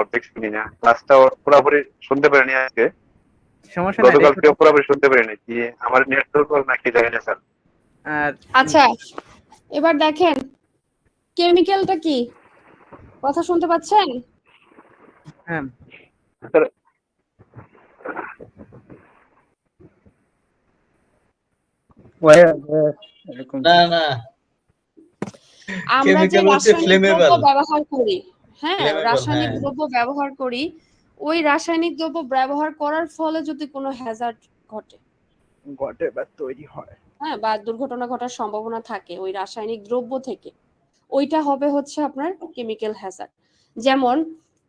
অর্ধেক শুনি না, ক্লাসটা পুরোপুরি শুনতে পারিনি আজকে। সমস্যা নাই, গতকালকে পুরোপুরি শুনতে পারিনি, কি আমার নেটওয়ার্ক নাকি জানি না স্যার। আচ্ছা, এবার দেখেন কেমিক্যালটা কি, কথা শুনতে পাচ্ছেন? হ্যাঁ স্যার না না, আমরা যে কেমিক্যাল হচ্ছে রাসায়নিক ফ্লেমেবল। দ্রব্য ব্যবহার করি, হ্যাঁ Flammable, রাসায়নিক হ্যাঁ। দ্রব্য ব্যবহার করি, ওই রাসায়নিক দ্রব্য ব্যবহার করার ফলে যদি কোনো হ্যাজার্ড ঘটে বা তৈরি হয়, হ্যাঁ বা দুর্ঘটনা ঘটার সম্ভাবনা থাকে ওই রাসায়নিক দ্রব্য থেকে, ওইটা হবে হচ্ছে আপনার কেমিক্যাল হ্যাজার্ড। যেমন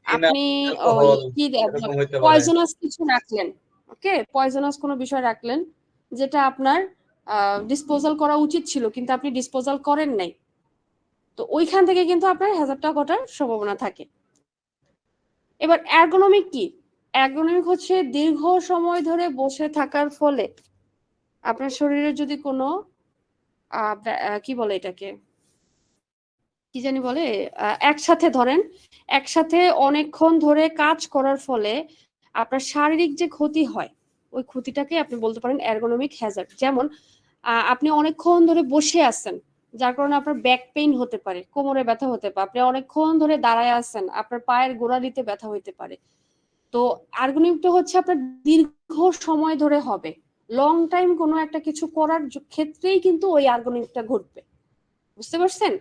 আপনি ওই অ্যালকোহল কি এরকম হইতে পারে। পয়জনাস কিছু রাখলেন, ওকে পয়জনাস কোনো বিষয় রাখলেন যেটা আপনার ডিসপোজাল করা উচিত ছিল কিন্তু আপনি ডিসপোজাল করেন নাই, তো ওইখান থেকে কিন্তু আপনার হ্যাজার্ডটা ঘটার সম্ভাবনা থাকে। এবার এর্গোনমিক কি, এর্গোনমিক হচ্ছে দীর্ঘ সময় ধরে বসে থাকার ফলে আপনার শরীরে যদি কোনো কি বলে এটাকে, কি জানি বলে, একসাথে ধরেন একসাথে অনেকক্ষণ ধরে কাজ করার ফলে আপনার শারীরিক যে ক্ষতি হয় ওই ক্ষতিটাকে আপনি বলতে পারেন এর্গোনমিক হ্যাজার্ড। যেমন আপনি অনেকক্ষণ ধরে বসে আছেন যার কারণে আপনার ব্যাক পেইন হতে পারে, কোমরে ব্যথা হতে পারে, আপনি অনেকক্ষণ ধরে দাঁড়ায় আছেন আপনার পায়ের গোড়ালিতে ব্যথা হইতে পারে। তো এর্গোনমিকটা হচ্ছে আপনার দীর্ঘ সময় ধরে হবে, লং টাইম কোনো একটা কিছু করার ক্ষেত্রেই কিন্তু ওই এর্গোনমিকটা ঘটবে, বুঝতে পারছেন?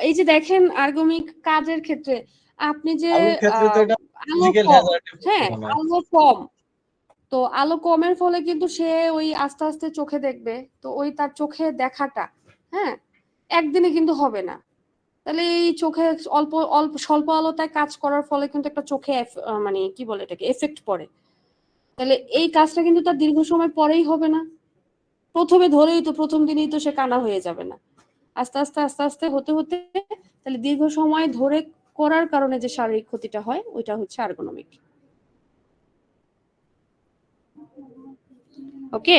এই যে দেখেন এর্গোনমিক কাজের ক্ষেত্রে আপনি যে আলুর ক্ষেত্রে তো এটা আলো ফিজিক্যাল কম, হ্যাজার্ড হ্যাঁ আলো কম, তো আলো কমের ফলে কিন্তু সে ওই আস্তে আস্তে চোখে দেখবে, তো ওই তার চোখে দেখাটা হ্যাঁ একদিনে কিন্তু হবে না, তাহলে এই চোখে অল্প অল্প স্বল্প আলোতায় কাজ করার ফলে কিন্তু একটা চোখে মানে কি বলে এটাকে এফেক্ট পড়ে, তাহলে এই কাজটা কিন্তু তার দীর্ঘ সময় পরেই হবে না, প্রথমে ধরেই তো প্রথম দিনেই তো সে কানা হয়ে যাবে না, আস্তে আস্তে আস্তে আস্তে হতে হতে তাহলে দীর্ঘ সময় ধরে করার কারণে যে শারীরিক ক্ষতিটা হয় ওইটা হচ্ছে এর্গোনমিক। ওকে,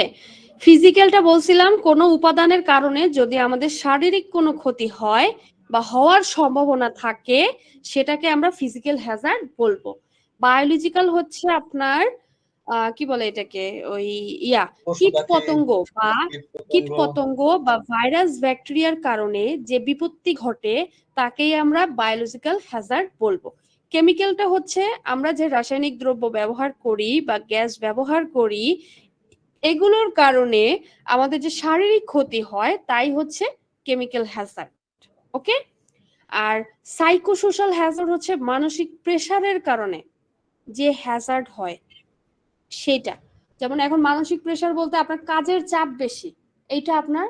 ফিজিক্যালটা বলছিলাম কোনো উপাদানের কারণে যদি আমাদের শারীরিক কোনো ক্ষতি হয় বা হওয়ার সম্ভাবনা থাকে সেটাকে আমরা ফিজিক্যাল হ্যাজার্ড বলবো। বায়োলজিক্যাল হচ্ছে আপনার কি বলে এটাকে ওই কীট পতঙ্গ বা ভাইরাস ব্যাকটেরিয়ার কারণে যে বিপত্তি ঘটে তাকেই আমরা বায়োলজিক্যাল হ্যাজার্ড বলবো। কেমিক্যালটা হচ্ছে আমরা যে রাসায়নিক দ্রব্য ব্যবহার করি বা গ্যাস ব্যবহার করি এগুলোর কারণে আমাদের যে শারীরিক ক্ষতি হয় তাই হচ্ছে কেমিক্যাল হ্যাজার্ড। ওকে, আর সাইকোসোশ্যাল হ্যাজার্ড হচ্ছে মানসিক প্রেসারের কারণে যে হ্যাজার্ড হয় সেটা, যেমন এখন মানসিক প্রেসার বলতে আপনার কাজের চাপ বেশি, এইটা আপনার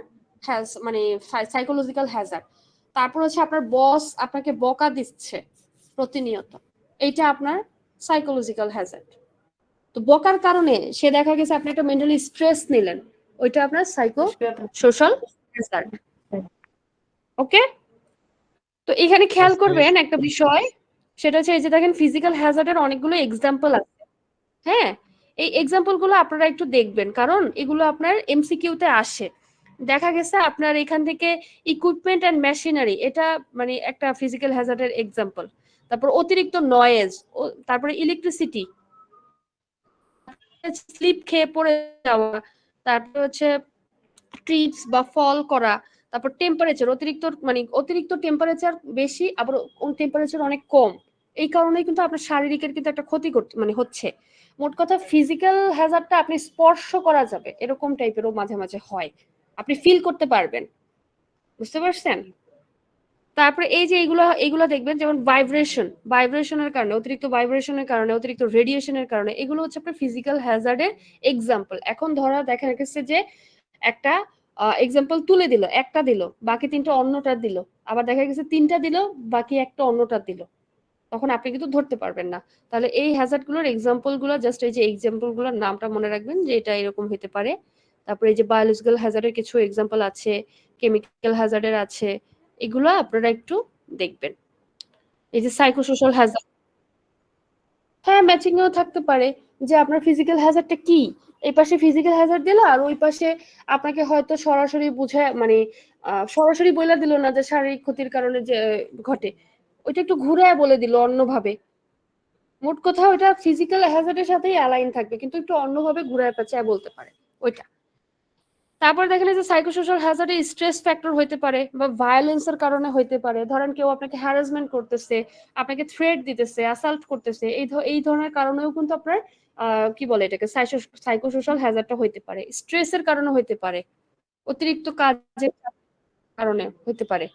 মানে সাইকোলজিক্যাল হ্যাজার্ড। তারপর হচ্ছে আপনার বস আপনাকে বকা দিচ্ছে প্রতিনিয়ত, এইটা আপনার সাইকোলজিক্যাল হ্যাজার্ড। তো বকার কারণে সে দেখা গেছে আপনি একটা মেন্টালি স্ট্রেস নিলেন, ওইটা আপনার সাইকো সোশ্যাল হ্যাজার্ড। ওকে, তো এখানে খেয়াল করবেন একটা বিষয়, সেটা হচ্ছে এই যে দেখেন ফিজিক্যাল হ্যাজার্ডের অনেকগুলো এক্সাম্পল আছে, হ্যাঁ এই এক্সাম্পল গুলো আপনারা একটু দেখবেন কারণ এগুলো আপনার এমসিকিউতে আসে। দেখা গেছে আপনার এখান থেকে ইকুইপমেন্ট এন্ড মেশিনারি এটা মানে একটা ফিজিক্যাল হ্যাজার্ডের এক্সাম্পল, তারপর অতিরিক্ত নয়েজ, তারপরে ইলেকট্রিসিটি, স্লিপ খেয়ে পড়ে যাওয়া, তারপর হচ্ছে ট্রিপস বা ফল করা, তারপর টেম্পারেচার অতিরিক্ত টেম্পারেচার বেশি আবার টেম্পারেচার অনেক কম, এই কারণেই কিন্তু আপনার শারীরিকের কিন্তু একটা ক্ষতি হচ্ছে। মোট কথা ফিজিক্যাল হ্যাজার্ডটা আপনি স্পর্শ করা যাবে এরকম টাইপেরও মাঝে মাঝে হয়, আপনি ফিল করতে পারবেন, বুঝতে পারছেন? তারপরে এই যে এগুলো দেখবেন যেমন ভাইব্রেশনের কারণে, অতিরিক্ত ভাইব্রেশনের কারণে, অতিরিক্ত রেডিয়েশনের কারণে, এগুলো হচ্ছে আপনার ফিজিক্যাল হ্যাজার্ডের এক্সাম্পল। এখন ধরা দেখা গেছে যে একটা এক্সাম্পল তুলে দিল, একটা দিল বাকি তিনটা অন্যটা দিল, আবার দেখা গেছে তিনটা দিল বাকি একটা অন্যটা দিল, তখন আপনি কিন্তু ধরতে পারবেন না। তাহলে এই হ্যাজার্ড গুলোর এক্সাম্পল গুলো জাস্ট এই যে এক্সাম্পল গুলোর নামটা মনে রাখবেন যে এটা এরকম হতে পারে। তারপরে এই যে বায়োলজিক্যাল হ্যাজার্ডের কিছু এক্সাম্পল আছে, কেমিক্যাল হ্যাজার্ডের আছে, এগুলো আপনারা একটু দেখবেন। এই যে সাইকোসোশ্যাল হ্যাজার্ড, হ্যাঁ ম্যাচিংও থাকতে পারে, যে আপনার ফিজিক্যাল হ্যাজার্ডটা কি। এই পাশে ফিজিক্যাল হ্যাজার্ড দিল আর ওই পাশে আপনাকে হয়তো সরাসরি বুঝায় মানে সরাসরি বলে দিল না যে শারীরিক ক্ষতির কারণে যে ঘটে, ওইটা একটু ঘুরে বলে দিল অন্যভাবে। মোট কথা ওইটা ফিজিক্যাল হ্যাজার্ডের সাথেই অ্যালাইন থাকবে কিন্তু একটু অন্যভাবে ঘুরায় পেঁচায় বলতে পারে ওইটা। তারপর দেখেন যে সাইকোসোশ্যাল হ্যাজার্ডে স্ট্রেস ফ্যাক্টর হইতে পারে বা ভায়োলেন্সের কারণে হইতে পারে। ধরেন কেউ আপনাকে হ্যারাসমেন্ট করতেছে, আপনাকে থ্রেট দিতেছে, অ্যাসাল্ট করতেছে, এই ধরনের কারণেও কিন্তু আপনার কি বলে এটাকে সাইকোসোশ্যাল হ্যাজার্ডটা হইতে পারে। স্ট্রেসের কারণে হইতে পারে, অতিরিক্ত কাজের কারণে হইতে পারে।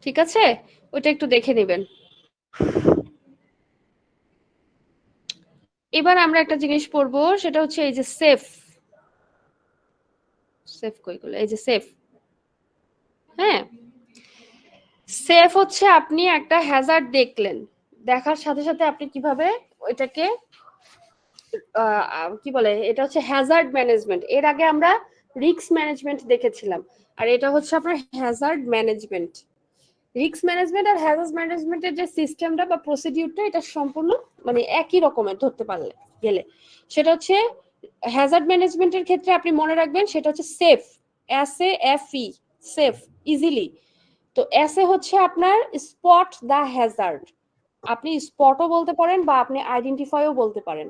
ঠিক আছে, ওটা একটু দেখে নেবেন। এবার আমরা একটা জিনিস পড়বো, সেটা হচ্ছে এই যে সেফ কইগুলো, এই যে সেফ। হ্যাঁ, সেফ হচ্ছে আপনি একটা হ্যাজার্ড দেখলেন, দেখার সাথে সাথে আপনি কিভাবে ওইটাকে কি বলে, এটা হচ্ছে হ্যাজার্ড ম্যানেজমেন্ট। এর আগে আমরা রিস্ক ম্যানেজমেন্ট দেখেছিলাম, আর এটা হচ্ছে আপনার হ্যাজার্ড ম্যানেজমেন্ট। রিস্ক ম্যানেজমেন্ট আর হ্যাজার্ড ম্যানেজমেন্টের যে সিস্টেমটা বা প্রসিডিউরটা, এটা সম্পূর্ণ মানে একই রকমের ধরতে পারলে গেলে। সেটা হচ্ছে হ্যাজার্ড ম্যানেজমেন্টের ক্ষেত্রে আপনি মনে রাখবেন সেটা হচ্ছে সেফ, SAFE, সেফ, ইজিলি। তো এসে হচ্ছে আপনার স্পট দা হ্যাজার্ড, আপনি স্পটও বলতে পারেন বা আপনি আইডেন্টিফাইও বলতে পারেন।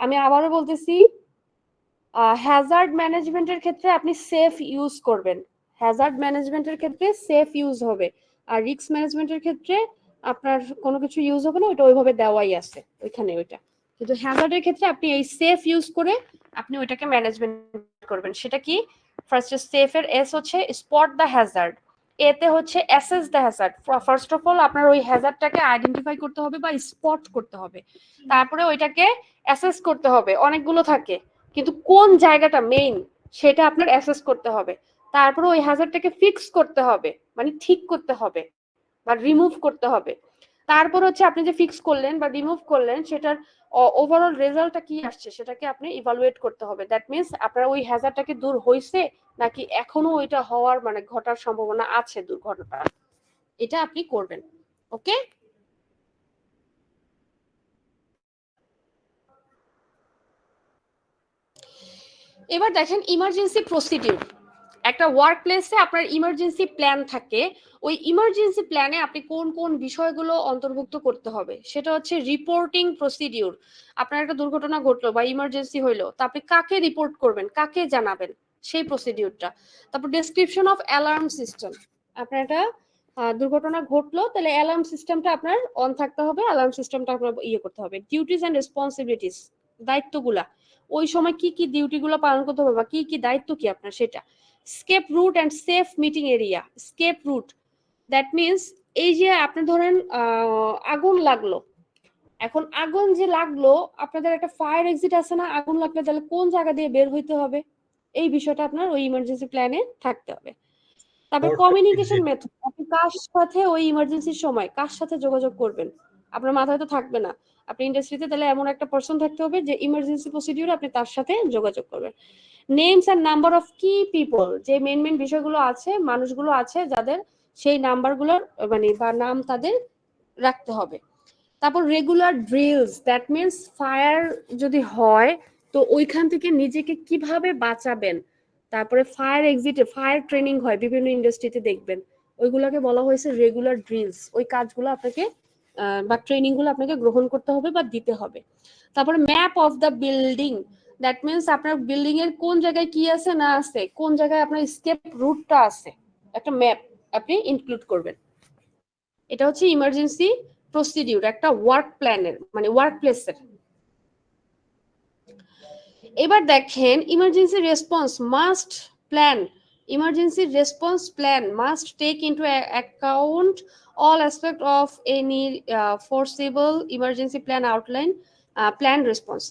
আমি আবারও বলতেছি, হ্যাজার্ড ম্যানেজমেন্টের ক্ষেত্রে আপনি সেফ ইউজ করবেন, হ্যাজার্ড ম্যানেজমেন্টের ক্ষেত্রে সেফ ইউজ হবে। আর রিস্ক ম্যানেজমেন্টের ক্ষেত্রে আপনার কোনো কিছু ইউজ হবে না, ওইটা ওইভাবে দেওয়াই আছে ওইখানে ওইটা। কিন্তু হ্যাজার্ডের ক্ষেত্রে আপনি এই সেফ ইউজ করে আপনি ওইটাকে ম্যানেজমেন্ট করবেন। সেটা কি, ফার্স্ট সেফ এর এস হচ্ছে স্পট দ্য হ্যাজার্ড, এতে হচ্ছে assess the hazard. First of all আপনার ওই হ্যাজার্ডটাকে আইডেন্টিফাই করতে হবে বা স্পট করতে হবে, তারপরে ওইটাকে অ্যাসেস করতে হবে। অনেকগুলো থাকে কিন্তু কোন জায়গাটা মেইন সেটা আপনার অ্যাসেস করতে হবে। তারপরে ওই হ্যাজার্ডটাকে ফিক্স করতে হবে, মানে ঠিক করতে হবে বা রিমুভ করতে হবে। তারপর হচ্ছে আপনি যে ফিক্স করলেন বা রিমুভ করলেন সেটার ওভারঅল রেজাল্টটা কি আসছে সেটাকে আপনি ইভালুয়েট করতে হবে। দ্যাট মিনস আপনার ওই হ্যাজার্ডটাকে দূর হইছে নাকি এখনো ওইটা হওয়ার মানে ঘটার সম্ভাবনা আছে দুর্ঘটনা, এটা আপনি করবেন। ওকে, এবার দেখেন ইমার্জেন্সি প্রসিডিউর। একটা ওয়ার্ক প্লেসে আপনার ইমার্জেন্সি প্ল্যান থাকে, ওই ইমার্জেন্সি প্ল্যানে আপনি কোন কোন বিষয়গুলো অন্তর্ভুক্ত করতে হবে সেটা হচ্ছে রিপোর্টিং প্রসিডিউর। আপনার একটা দুর্ঘটনা ঘটলো বা ইমার্জেন্সি হইলো, তা আপনি কাকে রিপোর্ট করবেন, কাকে জানাবেন, সেই প্রসিডিউরটা। তারপর ডেসক্রিপশন অফ অ্যালার্ম সিস্টেম, আপনার একটা দুর্ঘটনা ঘটলো তাহলে অ্যালার্ম সিস্টেমটা আপনার অন থাকতে হবে, অ্যালার্ম সিস্টেমটা আপনার ইয়ে করতে হবে। ডিউটিস এন্ড রেসপন্সিবিলিটিস, দায়িত্বগুলা, ওই সময় কি কি ডিউটিগুলো পালন করতে হবে বা কি কি দায়িত্ব কি আপনার সেটা। Escape route and safe meeting area. Escape route that means এই যে আপনি ধরেন আগুন লাগলো, এখন আগুন যে লাগলো আপনাদের একটা ফায়ার এক্সিট আছে না, আগুন লাগলে তাহলে কোন জায়গা দিয়ে বের হইতে হবে, এই বিষয়টা আপনার ওই ইমার্জেন্সি প্ল্যানে থাকতে হবে। তারপর কমিউনিকেশন মেথড, আপনি কার সাথে ওই ইমার্জেন্সির সময় কার সাথে যোগাযোগ করবেন, আপনার মাথায় তো থাকবে না। আপনি ইন্ডাস্ট্রিতে তাহলে এমন একটা পার্সন থাকতে হবে যে ইমার্জেন্সি প্রসিডিউর আপনি তার সাথে যোগাযোগ করবেন। নেমস এন্ড নাম্বার অফ কি পিপল, যে মেন মেন বিষয়গুলো আছে, মানুষগুলো আছে যাদের সেই নাম্বারগুলোর মানে বা নাম তাদের রাখতে হবে। তারপর regular drills, that means fire যদি হয় তো ওইখান থেকে নিজেকে কিভাবে বাঁচাবেন। তারপরে ফায়ার এক্সিটে ফায়ার ট্রেনিং হয় বিভিন্ন ইন্ডাস্ট্রিতে দেখবেন, ওইগুলোকে বলা হয়েছে রেগুলার ড্রিলস। ওই কাজগুলো আপনাকে বা ট্রেনিং গুলো আপনাকে গ্রহণ করতে হবে বা দিতে হবে। তারপরে map of the building, that means আপনার বিল্ডিং এর কোন জায়গায় কি আছে না আছে, কোন জায়গায় আপনার স্কেপ রুটটা আছে, একটা ম্যাপ আপনি ইনক্লুড করবেন। এটা হচ্ছে ইমার্জেন্সি প্রসিডিউর একটা ওয়ার্ক প্ল্যানের মানে ওয়ার্ক প্লেসের। এবার দেখেন emergency response must plan, emergency response plan must take into account all aspect of any foreseeable emergency plan outline plan response।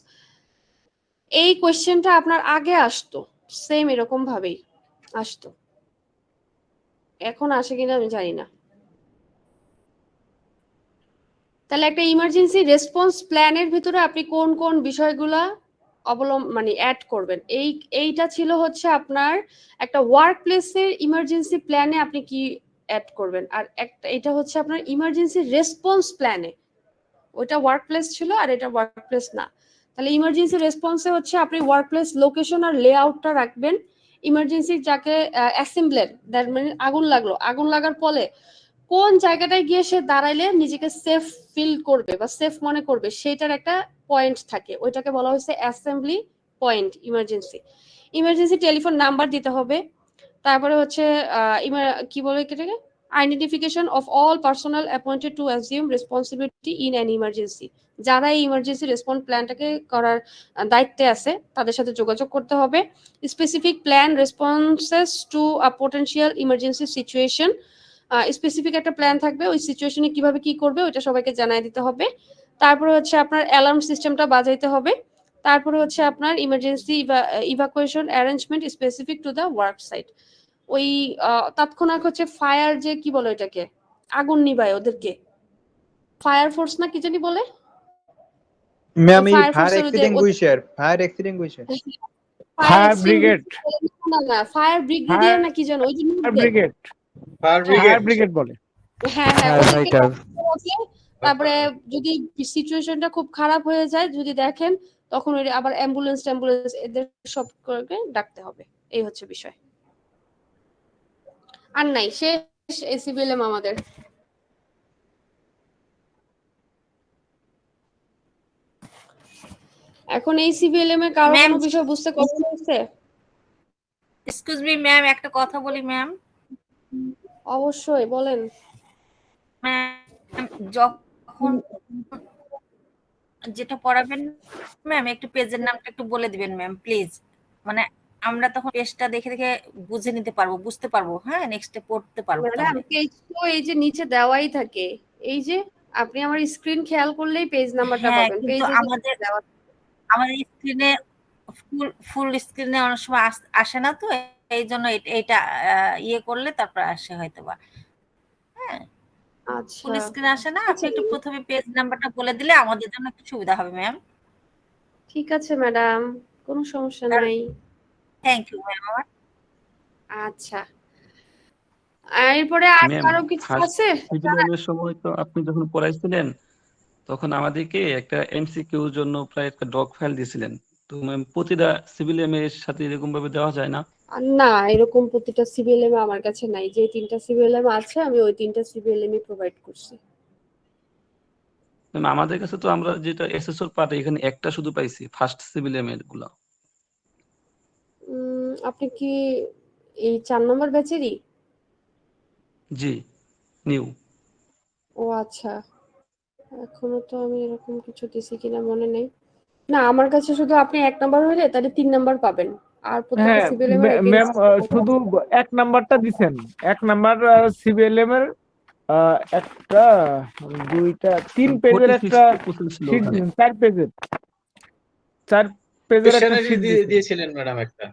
এই কোয়েশ্চেনটা আপনার আগে আসতো, সেম এরকম ভাবেই আসতো, এখন আসে কিনা আমি জানি না। তাহলে একটা ইমার্জেন্সি রেসপন্স প্ল্যানের ভিতরে আপনি কোন কোন বিষয়গুলা মানে অ্যাড করবেন। এইটা ছিল হচ্ছে আপনার একটা ওয়ার্ক প্লেসের ইমার্জেন্সি প্ল্যানে আপনি কি অ্যাড করবেন, আর এটা হচ্ছে আপনার ইমার্জেন্সি রেসপন্স প্ল্যানে। ওইটা ওয়ার্ক প্লেস ছিল আর এটা ওয়ার্ক প্লেস না। তাহলে ইমার্জেন্সি রেসপন্সে হচ্ছে আপনি ওয়ার্ক প্লেস লোকেশন আর লেআউটটা রাখবেন। ইমার্জেন্সি যাকে অ্যাসেম্বলার, দ্যাট মানে আগুন লাগার ফলে কোন জায়গাটায় গিয়ে সে দাঁড়াইলে নিজেকে সেফ ফিল করবে বা সেফ মনে করবে সেটার একটা পয়েন্ট থাকে, ওইটাকে বলা হয়েছে assembly point. Emergency telephone number দিতে হবে। তারপরে হচ্ছে কি বলে এটাকে, identification of all personal appointed to assume responsibility in an emergency. যারা এই ইমার্জেন্সি রেসপন্স প্ল্যানটাকে করার দায়িত্বে আছে তাদের সাথে যোগাযোগ করতে হবে। Specific plan responses to a potential emergency situation, specific একটা প্ল্যান থাকবে, ওই সিচুয়েশনে কিভাবে কি করবে ওইটা সবাইকে জানাই দিতে হবে। তারপরে হচ্ছে আপনার অ্যালার্ম সিস্টেমটা বাজাইতে হবে। তারপরে হচ্ছে আপনার emergency evacuation arrangement specific to the work site. ওই তৎক্ষণাৎ হচ্ছে ফায়ার, যে কি বলে এটাকে, আগুন নিবায় ওদেরকে ফায়ার ফোর্স না কি জানি বলে, ম্যাম এই ফায়ার ফায়ার ফোর্সের এক্সটিংগুইশার ফায়ার ব্রিগেড না ফায়ার ব্রিগেডিয়ার না কি জানো, ওই যে ব্রিগেড ফায়ার ফায়ার ব্রিগেড বলে। হ্যাঁ হ্যাঁ ফায়ার ওদেরকে ফাইটার। ডাকতে হবে। তারপরে যদি সিচুয়েশনটা খুব খারাপ হয়ে যায় যদি দেখেন, তখন ওই আবার অ্যাম্বুলেন্স এদের সবকে ডাকতে হবে। এই হচ্ছে বিষয়, আর নাই শেষ এসিবিএলএম আমাদের। এখন এই সিবিএলএম এর কারো কোনো বিষয় বুঝতে কষ্ট হচ্ছে? এক্সকিউজ মি ম্যাম, একটা কথা বলি ম্যাম। অবশ্যই বলেন। ম্যাম যখন যেটা পড়াবেন ম্যাম একটু পেজের নামটা একটু বলে দিবেন ম্যাম প্লিজ, মানে আমরা তখন পেজটা দেখে দেখে বুঝে নিতে পারবো, বুঝতে পারবো, হ্যাঁ নেক্সটে পড়তে পারবো। ম্যাডাম পেজ তো এই যে নিচে দেওয়াই থাকে, এই যে আপনি আমার স্ক্রিন খেয়াল করলেই পেজ নাম্বারটা হ্যাঁ পাবেন। কিন্তু আমাদের স্ক্রিনে ফুল স্ক্রিনে অনেক সময় আসে না, তো এই জন্য এটা ইয়ে করলে তারপর আসে হয়তো বা। হ্যাঁ আচ্ছা ফুল স্ক্রিন আসে না, আপনি একটু প্রথমে পেজ নাম্বারটা বলে দিলে আমাদের জন্য একটু সুবিধা হবে ম্যাম। ঠিক আছে ম্যাডাম, কোনো সমস্যা নাই। Thank you ma'am. আচ্ছা এরপরে আর কারো কিছু আছে? সিভিলের সময় তো আপনি যখন পড়াইছিলেন তখন আমাদেরকে একটা এমসিকিউ জন্য প্রায় একটা ডক ফাইল দিয়েছিলেন, তো ম্যাম প্রতিটা সিভিলিয়াম এর সাথে এরকম ভাবে দেওয়া যায় না? না এরকম প্রতিটা সিবিএলএম আমার কাছে নাই, যে 3টা সিবিএলএম আছে আমি ওই 3টা সিবিএলএম ই প্রোভাইড করছি। ম্যাম আমাদের কাছে তো আমরা যেটা এসএসওর পার্ট এখানে একটা শুধু পাইছি, ফার্স্ট সিভিলিয়াম এর গুলো। আপনি কি এই 4 নম্বর ব্যাচেরই? জি নিউ। ও আচ্ছা, এখনো তো আমি এরকম কিছু দিছি কিনা মনে নেই। না আমার কাছে শুধু আপনি 1 নাম্বার হলে তাহলে 3 নাম্বার পাবেন, আর প্রত্যেকটা হ্যাঁ সিবিএলএম এর ম্যাম, শুধু 1 নাম্বারটা দিছেন। 1 নাম্বার সিবিএলএম এর একটা 2টা 3 পেজের একটা শীট দিছেন, 4 পেজের একটা শীট দিয়েছিলেন ম্যাডাম একটা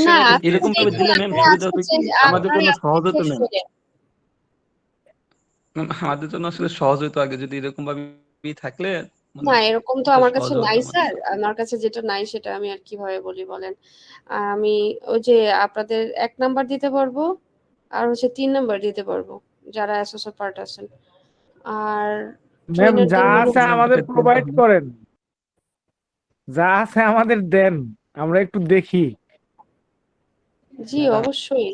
না এরকম ভাবে দিলে ম্যাম সুবিধা হবে কি, আমাদের জন্য সহজ হতো ম্যাম। ম্যাম আমাদের জন্য আসলে সহজ হতো আগে যদি এরকম ভাবে থাকলে। না এরকম তো আমার কাছে সহজ হতো নাই আমাদের। স্যার, আমার কাছে যেটা নাই সেটা আমি আর কিভাবে বলি বলেন। আমি ওই যে আপনাদের 1 নাম্বার দিতে পারবো আর হচ্ছে 3 নাম্বার দিতে পারবো যারা অ্যাসোসিয়েট পার্ট আছেন, আর ম্যাম যা ট্রেনারদের আছে আমাদের প্রোভাইড করেন, যা আছে আমাদের দেন, আমরা একটু দেখি। জি অবশ্যই,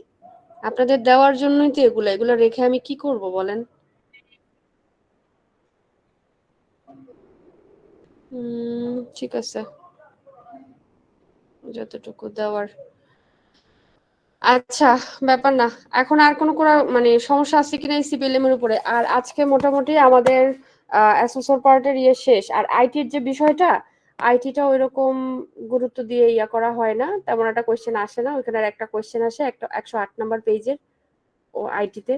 আপনাদের দেওয়ার জন্যই তো এগুলো রেখে আমি কি করব বলেন। ঠিক আছে, যতটুকু দেওয়ার। আচ্ছা ব্যাপার না, এখন আর কোনো মানে সমস্যা আছে কিনা এই সিপিএলএম এর উপরে? আর আজকে মোটামুটি আমাদের অ্যাসোসিয়েট পার্টের ইয়ে শেষ, আর আইটির যে বিষয়টা, আইটিটা ওইরকম গুরুত্ব দিয়ে ইয়া করা হয় না, তেমন একটা কোয়েশ্চেন আসে না। ওইখানে একটা কোয়েশ্চেন আসে একটা 108 নাম্বার পেজের, ও আইটিতে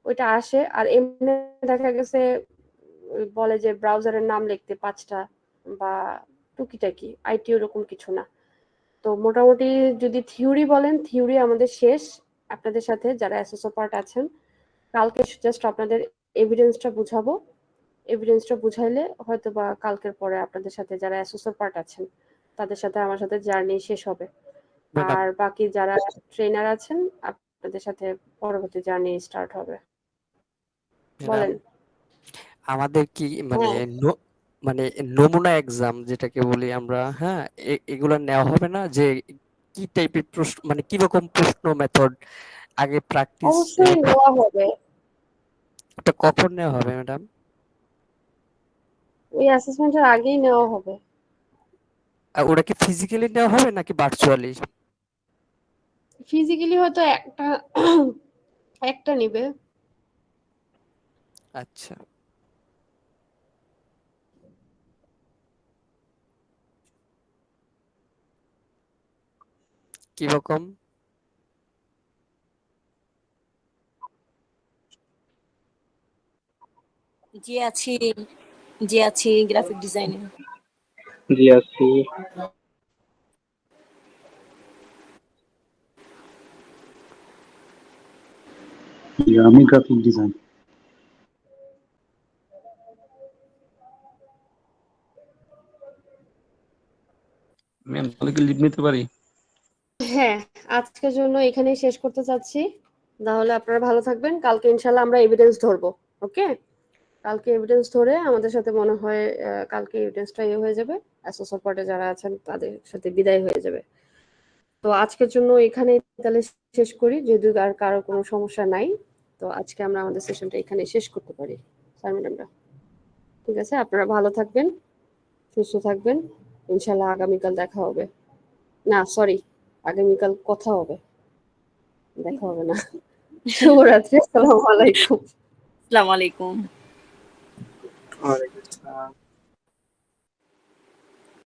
ওইটা আসে। আর এমনি দেখা গেছে বলে যে ব্রাউজারের নাম লিখতে 5টা বা টুকিটাকি, আইটি ওরকম কিছু না। তো মোটামুটি যদি থিওরি বলেন, থিওরি আমাদের শেষ আপনাদের সাথে যারা অ্যাসোসিয়েট পার্ট আছেন। কালকে জাস্ট আপনাদের এভিডেন্সটা বুঝাবো, এভিডেন্সটা বুঝাইলে হয়তো বা কালকের পরে আপনাদের সাথে যারা অ্যাসোসিয়েট পার্ট আছেন তাদের সাথে আমার সাথে জার্নি শেষ হবে। ম্যাডাম আর বাকি যারা ট্রেনার আছেন আপনাদের সাথে পরবর্তী জার্নি স্টার্ট হবে। ম্যাডাম বলেন। আমাদের কি মানে হ্যাঁ, মানে নমুনা এক্সাম যেটাকে বলি আমরা, হ্যাঁ, এগুলো নেওয়া হবে না? যে কি টাইপের প্রশ্ন, মানে কিরকম প্রশ্ন মেথড আগে প্র্যাকটিস, অবশ্যই নেওয়া হবে। এটা কখন নেওয়া হবে ম্যাডাম? ওই অ্যাসেসমেন্টের আগেই নেওয়া হবে। ওটা কি ফিজিক্যালি নেওয়া হবে নাকি ভার্চুয়ালি? ফিজিক্যালি হয়তো একটা নিবে। আচ্ছা, কিরকম? জি আছি, গ্রাফিক ডিজাইনে। জি আছি। আমি গ্রাফিক ডিজাইন। ম্যাম তাহলে কি লিভ নিতে পারি? হ্যাঁ, আজকের জন্য এখানেই শেষ করতে চাচ্ছি। তাহলে আপনারা ভালো থাকবেন। কালকে ইনশাল্লাহ আমরা এভিডেন্স ধরবো। ওকে, কালকে এভিডেন্স ধরে আমাদের সাথে মনে হয় কালকে এভিডেন্সটা হয়ে যাবে। সাপোর্টে যারা আছেন তাদের সাথে বিদায় হয়ে যাবে। তো আজকের জন্য এখানেই তাহলে শেষ করি, যদি আর কারো কোনো সমস্যা নাই। তো আজকে আমরা আমাদের সেশনটা এখানে শেষ করতে পারি স্যার ম্যাডামরা। ঠিক আছে, আপনারা ভালো থাকবেন, সুস্থ থাকবেন। ইনশাল্লাহ আগামীকাল দেখা হবে। না সরি, আগামীকাল কথা হবে, দেখা হবে না। শুভরাত্রি, আসসালামু আলাইকুম। আসসালামু আলাইকুম। ওয়ালাইকুম আসসালাম।